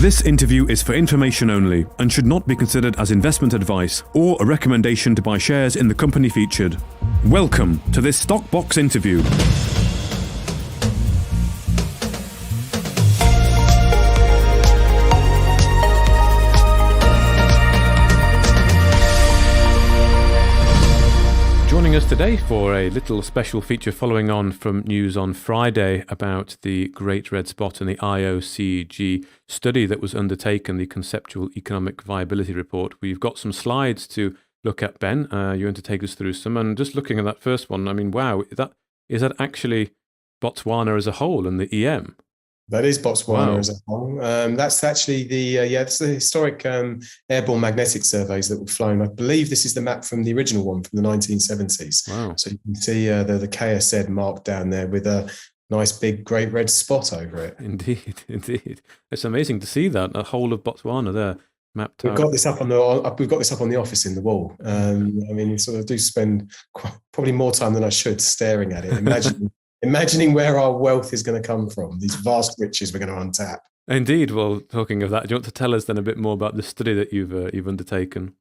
This interview is for information only and should not be considered as investment advice or a recommendation to buy shares in the company featured. Welcome to this Stock Box interview. Joining us today for a little special feature following on from news on Friday about the Great Red Spot and the Iocg study that was undertaken, the Conceptual Economic Viability Report. We've got some slides to look at, Ben. You're going to take us through some. And just looking at that first one, I mean, wow, is that actually Botswana as a whole and the EM? That is Botswana as a whole. That's actually it's the historic airborne magnetic surveys that were flown. I believe this is the map from the original one from the 1970s. Wow. So you can see the KSZ marked down there with a nice big great red spot over it. Indeed. It's amazing to see that, a whole of Botswana there mapped out. We've got this up on the office in the wall. I mean, you sort of do spend probably more time than I should staring at it, imagining where our wealth is going to come from, these vast riches we're going to untap. Indeed. Well, talking of that, do you want to tell us then a bit more about the study that you've undertaken?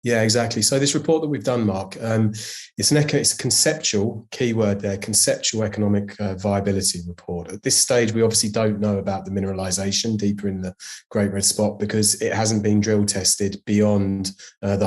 Yeah, exactly. So this report that we've done, Mark, it's a conceptual, keyword there, conceptual economic viability report. At this stage, we obviously don't know about the mineralization deeper in the Great Red Spot because it hasn't been drill tested beyond the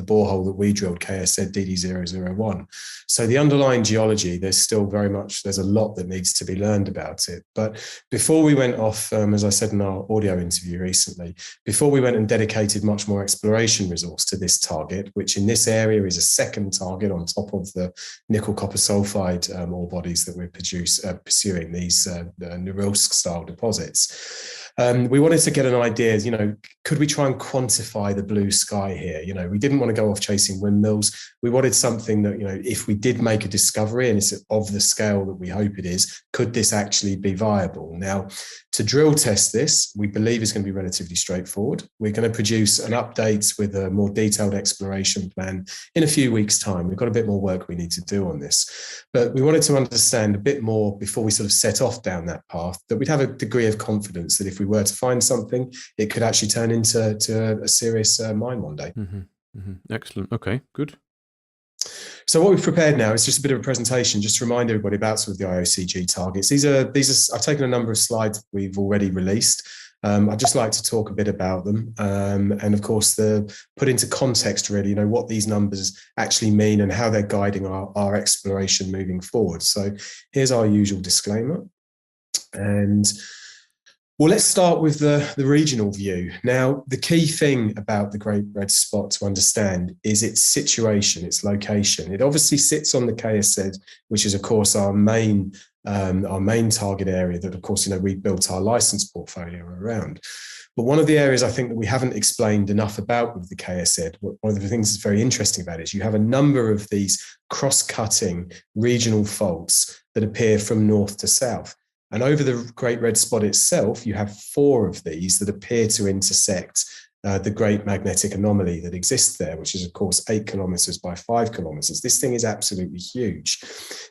borehole that we drilled, KSZ DD001. So the underlying geology, there's a lot that needs to be learned about it. But before we went off, as I said in our audio interview recently, before we went and dedicated much more exploration resource to this target, which in this area is a second target on top of the nickel copper sulfide ore bodies that we're pursuing, these Norilsk style deposits. We wanted to get an idea, could we try and quantify the blue sky here? We didn't want to go off chasing windmills. We wanted something that, if we did make a discovery and it's of the scale that we hope it is, could this actually be viable? Now, to drill test this, we believe is going to be relatively straightforward. We're going to produce an update with a more detailed exploration plan in a few weeks' time. We've got a bit more work we need to do on this. But we wanted to understand a bit more before we sort of set off down that path, that we'd have a degree of confidence that if we were to find something, it could actually turn into a serious mine one day. Mm-hmm. Mm-hmm. Excellent. Okay, good. So what we've prepared now is just a bit of a presentation, just to remind everybody about sort of the Iocg targets. These are I've taken a number of slides that we've already released. I'd just like to talk a bit about them, and of course, put into context really, what these numbers actually mean and how they're guiding our exploration moving forward. So here's our usual disclaimer, and well, let's start with the regional view. Now, the key thing about the Great Red Spot to understand is its situation, its location. It obviously sits on the KSZ, which is, of course, our main target area that, of course, we built our license portfolio around. But one of the areas I think that we haven't explained enough about with the KSZ, one of the things that's very interesting about it is you have a number of these cross-cutting regional faults that appear from north to south. And over the Great Red Spot itself, you have 4 of these that appear to intersect the great magnetic anomaly that exists there, which is, of course, 8 kilometers by 5 kilometers. This thing is absolutely huge.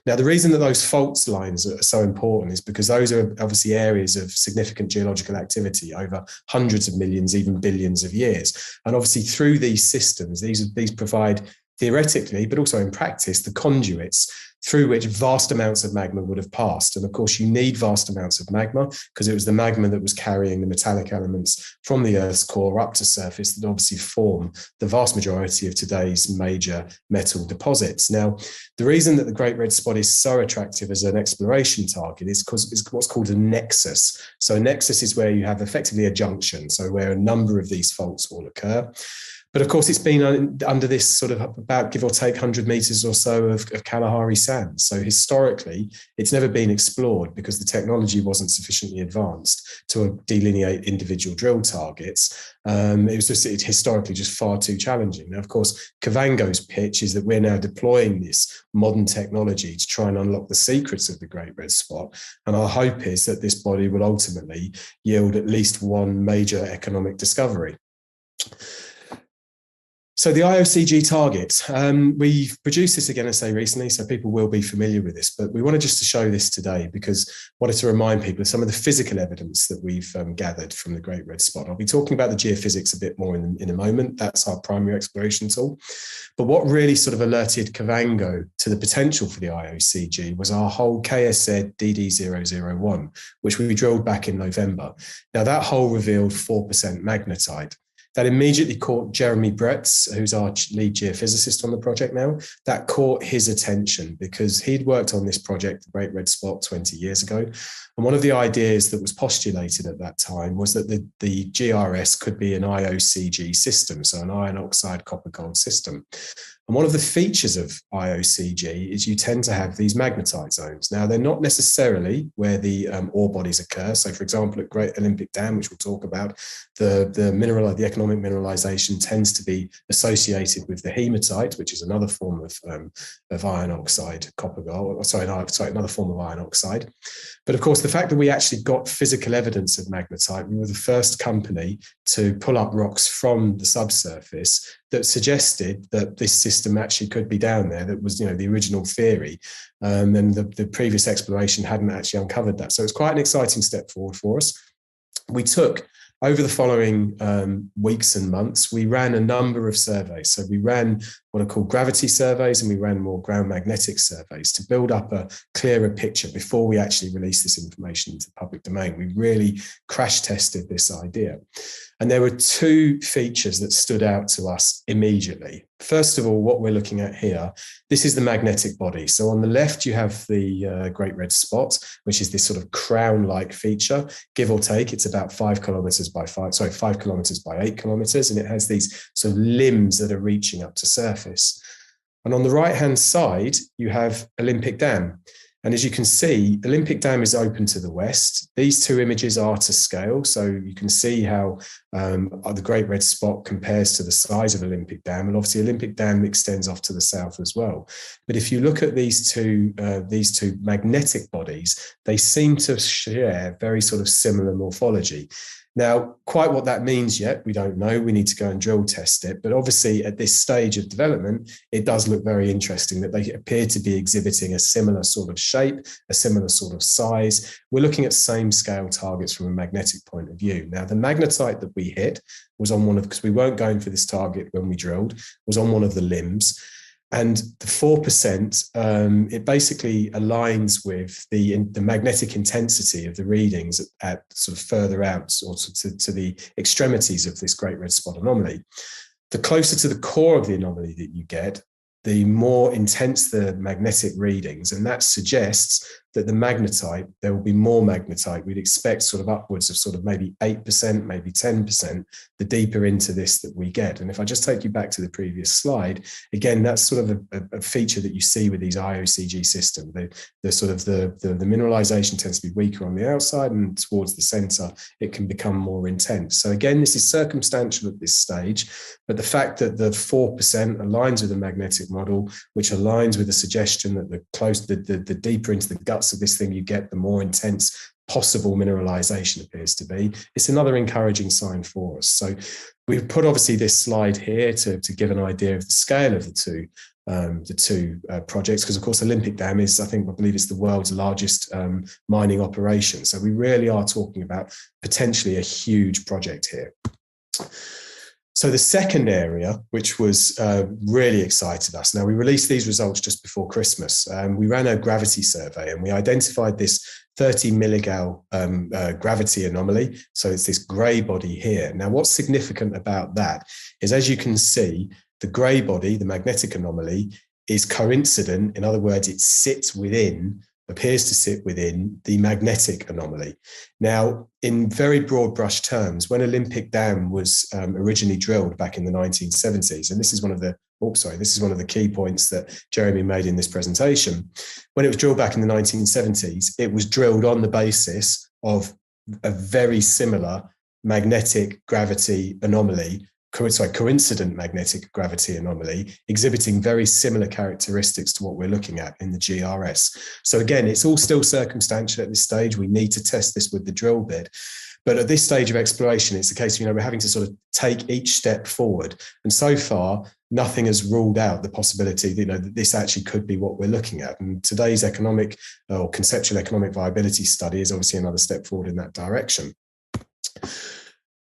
Now, the reason that those faults lines are so important is because those are obviously areas of significant geological activity over hundreds of millions, even billions of years. And obviously, through these systems, these provide theoretically, but also in practice, the conduits through which vast amounts of magma would have passed. And of course, you need vast amounts of magma because it was the magma that was carrying the metallic elements from the Earth's core up to surface that obviously form the vast majority of today's major metal deposits. Now, the reason that the Great Red Spot is so attractive as an exploration target is because it's what's called a nexus. So a nexus is where you have effectively a junction, so where a number of these faults will occur. But of course, it's been under this sort of about give or take 100 meters or so of Kalahari sand. So historically, it's never been explored because the technology wasn't sufficiently advanced to delineate individual drill targets. It's historically just far too challenging. Now, of course, Kavango's pitch is that we're now deploying this modern technology to try and unlock the secrets of the Great Red Spot. And our hope is that this body will ultimately yield at least one major economic discovery. So the Iocg targets, we produced this again, I say recently, so people will be familiar with this, but we wanted just to show this today because I wanted to remind people of some of the physical evidence that we've gathered from the Great Red Spot. I'll be talking about the geophysics a bit more in a moment. That's our primary exploration tool. But what really sort of alerted Kavango to the potential for the Iocg was our whole KSZ DD001, which we drilled back in November. Now that hole revealed 4% magnetite. That immediately caught Jeremy Bretz, who's our lead geophysicist on the project now. That caught his attention because he'd worked on this project, the Great Red Spot, 20 years ago. And one of the ideas that was postulated at that time was that the GRS could be an Iocg system, so an iron oxide copper gold system. And one of the features of Iocg is you tend to have these magnetite zones. Now, they're not necessarily where the ore bodies occur. So, for example, at Great Olympic Dam, which we'll talk about, the economic mineralization tends to be associated with the hematite, which is another form of iron oxide, copper gold. Another form of iron oxide. But of course, the fact that we actually got physical evidence of magnetite, we were the first company to pull up rocks from the subsurface that suggested that this system actually could be down there. That was, the original theory. And the previous exploration hadn't actually uncovered that. So it's quite an exciting step forward for us. We took, over the following weeks and months, we ran a number of surveys. So we ran what are called gravity surveys, and we ran more ground magnetic surveys to build up a clearer picture before we actually released this information into the public domain. We really crash tested this idea. And there were two features that stood out to us immediately. First of all, what we're looking at here, this is the magnetic body. So on the left, you have the Great Red Spot, which is this sort of crown-like feature, give or take. It's about 5 kilometers by 8 kilometers, and it has these sort of limbs that are reaching up to surface. And on the right-hand side, you have Olympic Dam. And as you can see, Olympic Dam is open to the west. These two images are to scale. So you can see how the Great Red Spot compares to the size of Olympic Dam. And obviously Olympic Dam extends off to the south as well. But if you look at these two magnetic bodies, they seem to share very sort of similar morphology. Now, quite what that means yet, we don't know. We need to go and drill test it. But obviously, at this stage of development, it does look very interesting that they appear to be exhibiting a similar sort of shape, a similar sort of size. We're looking at same scale targets from a magnetic point of view. Now, the magnetite that we hit was on because we weren't going for this target when we drilled, was on one of the limbs. And the 4%, it basically aligns with the magnetic intensity of the readings at sort of further out or to the extremities of this Great Red Spot anomaly. The closer to the core of the anomaly that you get, the more intense the magnetic readings, and that suggests that the magnetite, there will be more magnetite. We'd expect sort of upwards of sort of maybe 8%, maybe 10%, the deeper into this that we get. And if I just take you back to the previous slide, again, that's sort of a feature that you see with these Iocg systems. The sort of the mineralization tends to be weaker on the outside, and towards the center, it can become more intense. So again, this is circumstantial at this stage, but the fact that the 4% aligns with the magnetic model, which aligns with the suggestion that the deeper into the guts of this thing you get, the more intense possible mineralization appears to be. It's another encouraging sign for us. So we've put obviously this slide here to give an idea of the scale of the two projects, because of course Olympic Dam is, I believe it's the world's largest mining operation. So we really are talking about potentially a huge project here. So the second area, which was really excited us. Now, we released these results just before Christmas. We ran a gravity survey and we identified this 30 milligal gravity anomaly. So it's this grey body here. Now, what's significant about that is, as you can see, the grey body, the magnetic anomaly, is coincident. In other words, it appears to sit within the magnetic anomaly. Now, in very broad brush terms, when Olympic Dam was originally drilled back in the 1970s, and this is one of the key points that Jeremy made in this presentation. When it was drilled back in the 1970s, it was drilled on the basis of a very similar magnetic gravity anomaly, coincident magnetic gravity anomaly, exhibiting very similar characteristics to what we're looking at in the GRS. So again, it's all still circumstantial at this stage. We need to test this with the drill bit. But at this stage of exploration, it's a case of, we're having to sort of take each step forward. And so far, nothing has ruled out the possibility that this actually could be what we're looking at. And today's economic or conceptual economic viability study is obviously another step forward in that direction.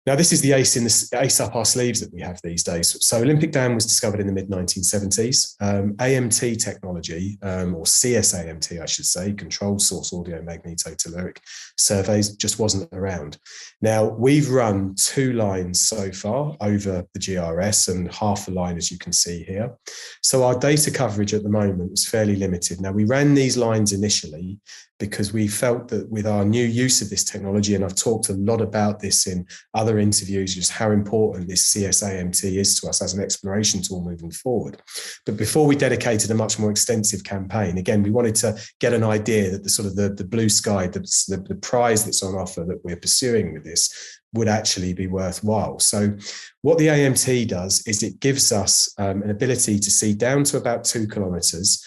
Now, this is the ace up our sleeves that we have these days. So Olympic Dam was discovered in the mid-1970s. AMT technology, or CSAMT, I should say, controlled source audio magnetotelluric surveys, just wasn't around. Now, we've run 2 lines so far over the GRS and half a line, as you can see here. So our data coverage at the moment is fairly limited. Now, we ran these lines initially because we felt that with our new use of this technology, and I've talked a lot about this in other interviews, just how important this CSAMT is to us as an exploration tool moving forward. But before we dedicated a much more extensive campaign, again, we wanted to get an idea that the sort of the blue sky, the prize that's on offer that we're pursuing with this would actually be worthwhile. So what the AMT does is it gives us an ability to see down to about 2 kilometers.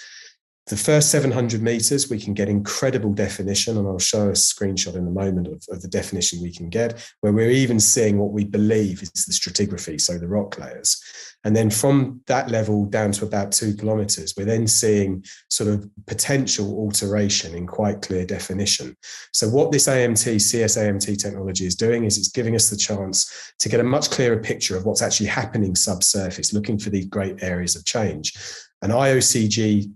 The first 700 meters, we can get incredible definition, and I'll show a screenshot in a moment of the definition we can get, where we're even seeing what we believe is the stratigraphy, so the rock layers. And then from that level down to about 2 kilometers, we're then seeing sort of potential alteration in quite clear definition. So what this CSAMT technology is doing is it's giving us the chance to get a much clearer picture of what's actually happening subsurface, looking for these great areas of change. And Iocg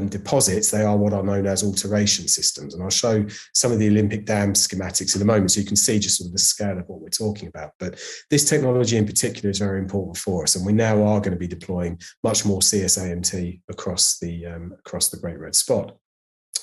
deposits, they are what are known as alteration systems. And I'll show some of the Olympic Dam schematics in a moment so you can see just sort of the scale of what we're talking about. But this technology in particular is very important for us. And we now are going to be deploying much more CSAMT across the Great Red Spot.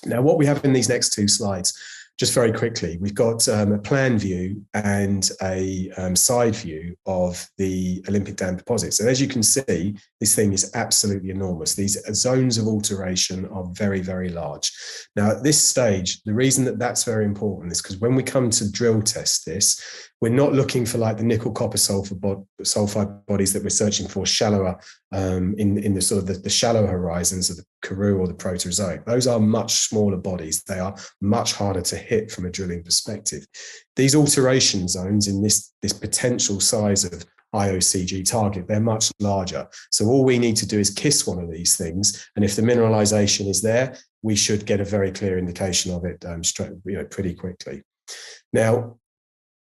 Now, what we have in these next 2 slides, just very quickly, we've got a plan view and a side view of the Olympic Dam deposits. And as you can see, this thing is absolutely enormous. These zones of alteration are very, very large. Now, at this stage, the reason that that's very important is because when we come to drill test this, we're not looking for like the nickel copper sulfide bodies that we're searching for shallower in the sort of the shallow horizons of the Karoo or the Proterozoic. Those are much smaller bodies. They are much harder to hit from a drilling perspective. These alteration zones in this potential size of Iocg target, they're much larger. So all we need to do is kiss one of these things, and if the mineralization is there, we should get a very clear indication of it pretty quickly. Now,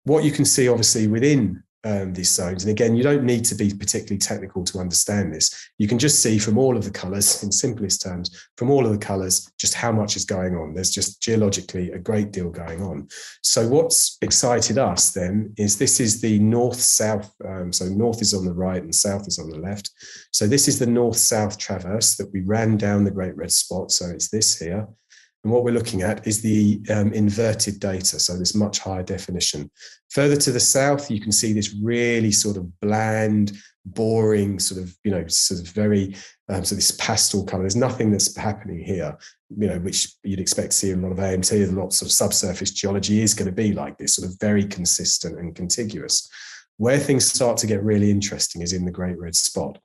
what you can see obviously within these zones, and again, you don't need to be particularly technical to understand this. You can just see from all of the colors, in simplest terms, from all of the colors, just how much is going on. There's just geologically a great deal going on. So what's excited us then is this is the north-south, so north is on the right and south is on the left. So this is the north-south traverse that we ran down the Great Red Spot. So it's this here. And what we're looking at is the inverted data, so this much higher definition. Further to the south, you can see this really sort of bland, boring, sort of very, so this pastel color. There's nothing that's happening here, which you'd expect to see in a lot of AMT. Lots of subsurface geology is going to be like this, sort of very consistent and contiguous. Where things start to get really interesting is in the Great Red Spot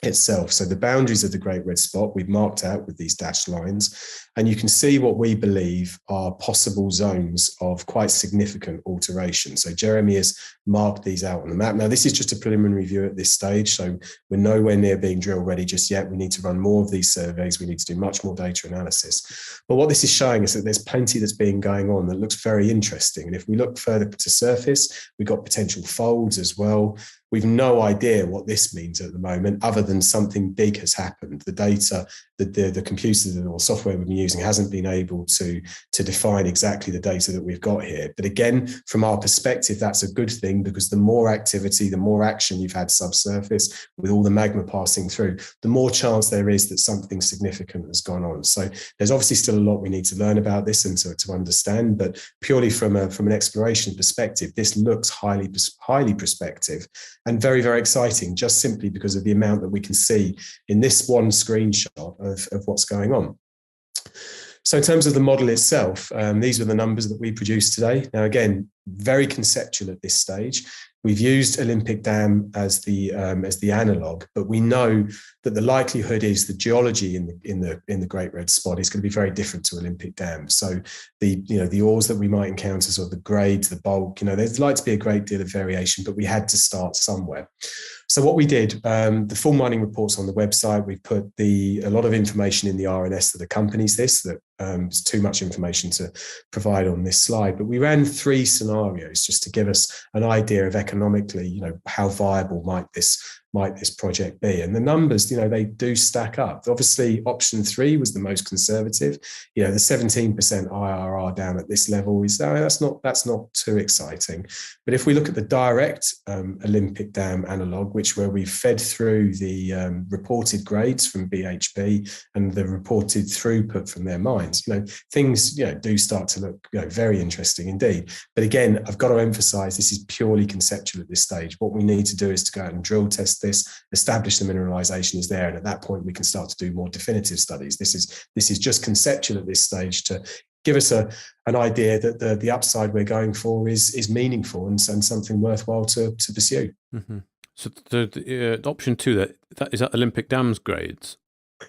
itself. So the boundaries of the Great Red Spot we've marked out with these dashed lines, and you can see what we believe are possible zones of quite significant alteration. So Jeremy has marked these out on the map. Now, this is just a preliminary view at this stage, so we're nowhere near being drill ready just yet. We need to run more of these surveys. We need to do much more data analysis. But what this is showing us that there's plenty that's been going on that looks very interesting. And if we look further to surface, we've got potential folds as well. We've no idea what this means at the moment, other than something big has happened. The data, the computer or software we've been using hasn't been able to define exactly the data that we've got here. But again, from our perspective, that's a good thing, because the more activity, the more action you've had subsurface with all the magma passing through, the more chance there is that something significant has gone on. So there's obviously still a lot we need to learn about this and to understand, but purely from an exploration perspective, this looks highly prospective and very, very exciting, just simply because of the amount that we can see in this one screenshot of what's going on. So in terms of the model itself, these were the numbers that we produced today. Now, again, very conceptual at this stage. We've used Olympic Dam as the analog, but we know that the likelihood is the geology in the Great Red Spot is going to be very different to Olympic Dam. So the ores that we might encounter, sort of the grades, the bulk, there's like to be a great deal of variation, but we had to start somewhere. So what we did, the full mining report's on the website. We've put a lot of information in the RNS that accompanies this. There's too much information to provide on this slide, but we ran 3 scenarios just to give us an idea of economically, how viable might this project be. And the numbers, they do stack up. Obviously, option 3 was the most conservative. The 17% IRR down at this level that's not too exciting. But if we look at the direct Olympic Dam analog, where we fed through the reported grades from BHP and the reported throughput from their mines, things do start to look very interesting indeed. But again, I've got to emphasize this is purely conceptual at this stage. What we need to do is to go out and drill test this, establish the mineralization is there, and at that point we can start to do more definitive studies. This is just conceptual at this stage to give us an idea that the upside we're going for is meaningful and something worthwhile to pursue. Mm-hmm. So the option 2, is that Olympic Dam's grades?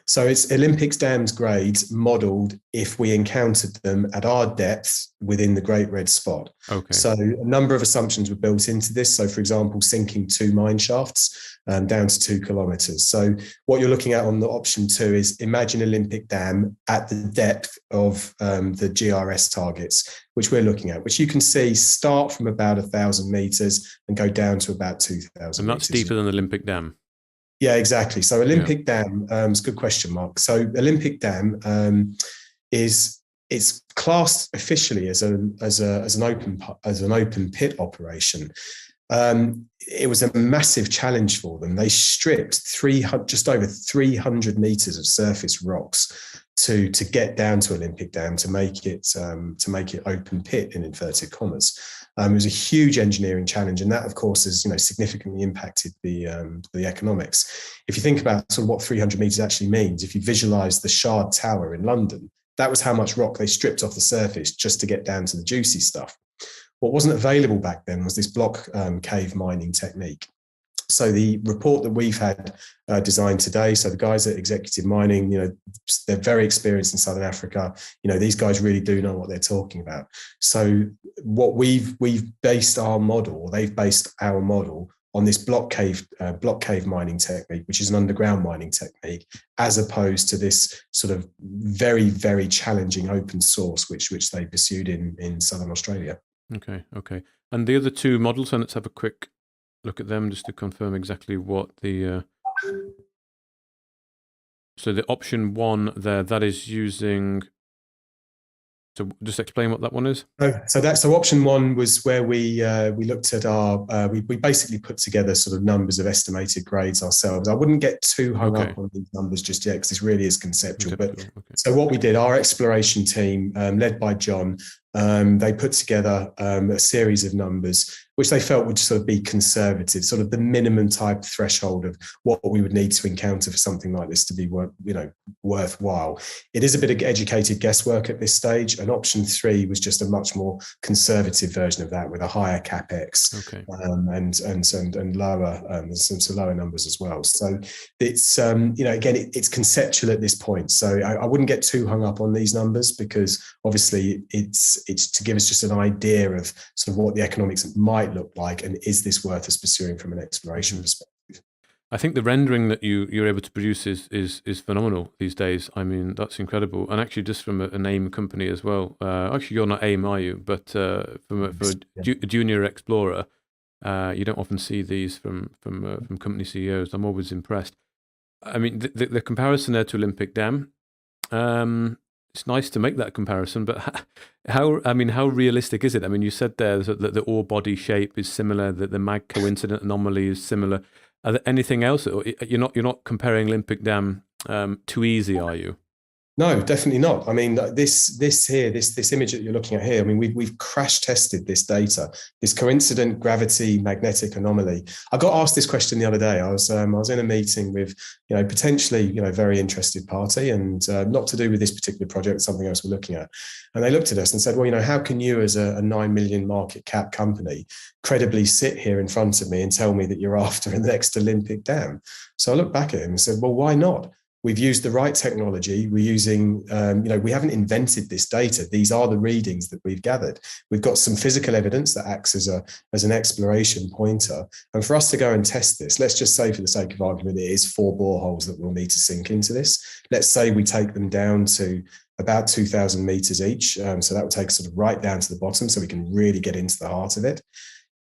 So it's Olympic Dam's grades modelled if we encountered them at our depth within the Great Red Spot. Okay. So a number of assumptions were built into this. So, for example, sinking 2 mine shafts down to 2 kilometres. So what you're looking at on the option 2 is imagine Olympic Dam at the depth of the GRS targets, which we're looking at, which you can see start from about 1,000 metres and go down to about 2,000 And that's deeper than Olympic Dam. Yeah, exactly. So Olympic Dam, it's a good question, Mark. So Olympic Dam it's classed officially as an open pit operation. It was a massive challenge for them. They stripped just over 300 meters of surface rocks to get down to Olympic Dam to make it open pit in inverted commas. It was a huge engineering challenge, and that, of course, has significantly impacted the economics. If you think about sort of what 300 meters actually means, if you visualize the Shard Tower in London, that was how much rock they stripped off the surface just to get down to the juicy stuff. What wasn't available back then was this block cave mining technique. So the report that we've had designed today, so the guys at Executive Mining, they're very experienced in Southern Africa. These guys really do know what they're talking about. So what we've based our model, or they've based our model on this block cave mining technique, which is an underground mining technique, as opposed to this sort of very, very challenging open source, which they pursued in Southern Australia. Okay. And the other 2 models, and let's have a quick look at them just to confirm exactly what the... So the option 1 there, that is using... So just explain what that one is. So option 1 was where we looked at we basically put together sort of numbers of estimated grades ourselves. I wouldn't get too hung up on these numbers just yet because this really is conceptual. So what we did, our exploration team, led by John, they put together a series of numbers which they felt would sort of be conservative, sort of the minimum type threshold of what we would need to encounter for something like this to be worthwhile. It is a bit of educated guesswork at this stage, and option 3 was just a much more conservative version of that with a higher capex and lower some lower numbers as well. So it's again it's conceptual at this point. So I wouldn't get too hung up on these numbers because obviously it's to give us just an idea of sort of what the economics might look like, and is this worth us pursuing from an exploration perspective. I think the rendering that you're able to produce is phenomenal these days. I mean, that's incredible. And actually, just from an AIM company as well. Actually, you're not AIM, are you? But for a junior explorer, you don't often see these from company CEOs. I'm always impressed. I mean, the comparison there to Olympic Dam. It's nice to make that comparison, but how realistic is it? I mean, you said there that the ore body shape is similar, that the mag coincident anomaly is similar. Are there anything else? You're not comparing Olympic Dam too easy, are you? No, definitely not. I mean, this image that you're looking at here. I mean, we've crash tested this data, this coincident gravity magnetic anomaly. I got asked this question the other day. I was in a meeting with potentially very interested party, and not to do with this particular project, something else we're looking at. And they looked at us and said, well, how can you, as a 9 million market cap company, credibly sit here in front of me and tell me that you're after the next Olympic Dam? So I looked back at him and said, well, why not? We've used the right technology. We're using, we haven't invented this data. These are the readings that we've gathered. We've got some physical evidence that acts as an exploration pointer. And for us to go and test this, let's just say for the sake of argument, it is 4 boreholes that we'll need to sink into this. Let's say we take them down to about 2,000 meters each. So that would take us sort of right down to the bottom so we can really get into the heart of it.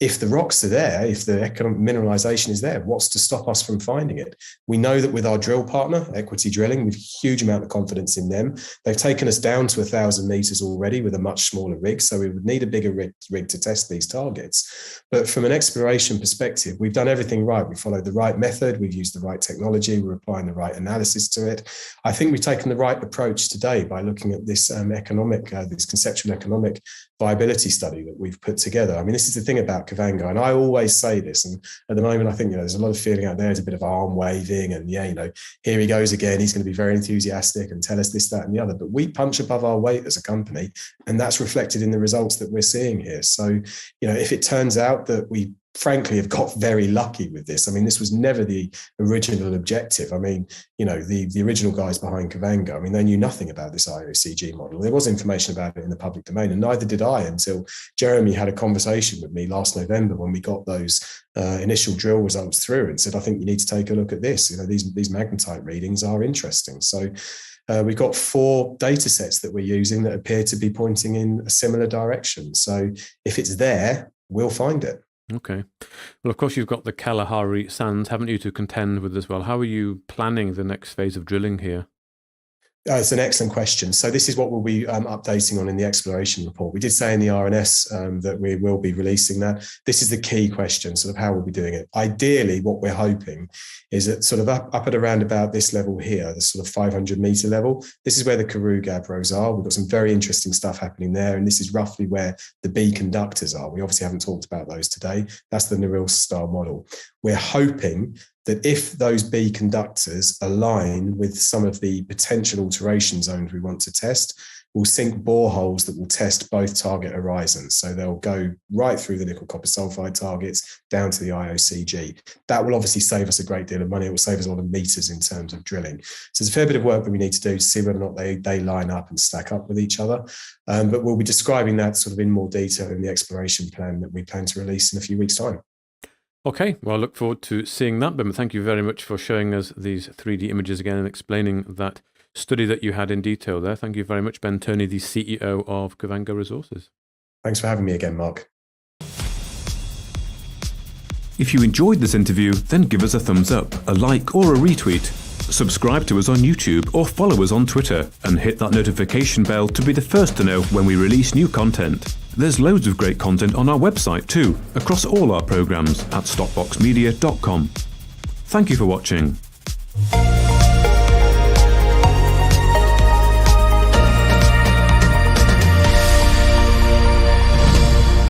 If the rocks are there, if the economic mineralization is there, what's to stop us from finding it? We know that with our drill partner, Equity Drilling, we've a huge amount of confidence in them. They've taken us down to 1,000 meters already with a much smaller rig, so we would need a bigger rig to test these targets. But from an exploration perspective, we've done everything right. We followed the right method, we've used the right technology, we're applying the right analysis to it. I think we've taken the right approach today by looking at this this conceptual economic viability study that we've put together. I mean, this is the thing about Kavango, and I always say this, and at the moment I think there's a lot of feeling out there, there's a bit of arm waving, and here he goes again, he's going to be very enthusiastic and tell us this, that and the other, but we punch above our weight as a company, and that's reflected in the results that we're seeing here. So if it turns out that we frankly have got very lucky with this. I mean, this was never the original objective. I mean, the original guys behind Kavango, I mean, they knew nothing about this Iocg model. There was information about it in the public domain, and neither did I until Jeremy had a conversation with me last November when we got those initial drill results through and said, I think you need to take a look at this. These magnetite readings are interesting. So we've got 4 data sets that we're using that appear to be pointing in a similar direction. So if it's there, we'll find it. Okay. Well, of course, you've got the Kalahari sands, haven't you, to contend with as well. How are you planning the next phase of drilling here? It's an excellent question. So this is what we'll be updating on in the exploration report. We did say in the RNS that we will be releasing that. This is the key question, sort of how we'll be doing it. Ideally, what we're hoping is that sort of up at around about this level here, the sort of 500 meter level, this is where the Karoo Gabbros are. We've got some very interesting stuff happening there. And this is roughly where the B conductors are. We obviously haven't talked about those today. That's the Norilsk style model. We're hoping that if those B conductors align with some of the potential alteration zones we want to test, we'll sink boreholes that will test both target horizons. So they'll go right through the nickel copper sulfide targets down to the Iocg. That will obviously save us a great deal of money. It will save us a lot of meters in terms of drilling. So there's a fair bit of work that we need to do to see whether or not they line up and stack up with each other. But we'll be describing that sort of in more detail in the exploration plan that we plan to release in a few weeks' time. Okay, well, I look forward to seeing that, Ben. Thank you very much for showing us these 3D images again and explaining that study that you had in detail there. Thank you very much, Ben Turney, the CEO of Kavango Resources. Thanks for having me again, Mark. If you enjoyed this interview, then give us a thumbs up, a like or a retweet. Subscribe to us on YouTube or follow us on Twitter and hit that notification bell to be the first to know when we release new content. There's loads of great content on our website too, across all our programs at stopboxmedia.com. Thank you for watching.